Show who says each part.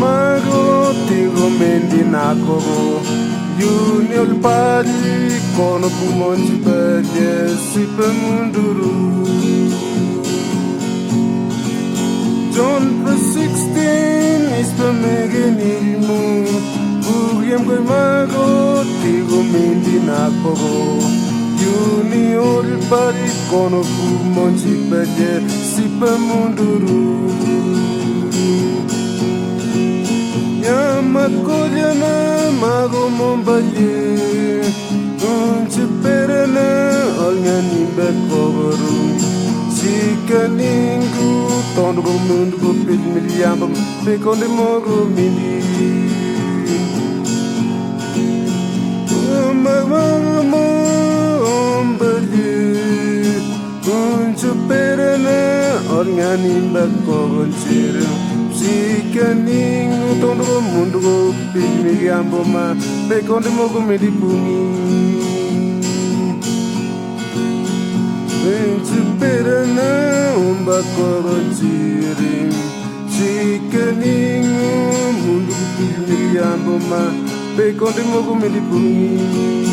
Speaker 1: mago tigo mendinako Junior pari kono kumonji baje sipe munduru John for 16 is the meganilmu Ugiem koi mago tigo mendinako Junior pari kono kumonji baje sipe munduru Yamakolyana mago mombaye Unchiperana olngani bekogoru Sikaningu tondo mundu go pit miliambam Pekonde mogo mindi Mago mombaye Unchiperana olngani bekogoru Sikaningu tondo mundu go pit miliambam Pekonde mogo mindi pungi Perana umbakoronjiri Sikaningu mundu kupiliyamboma Pekonde mogo melipungi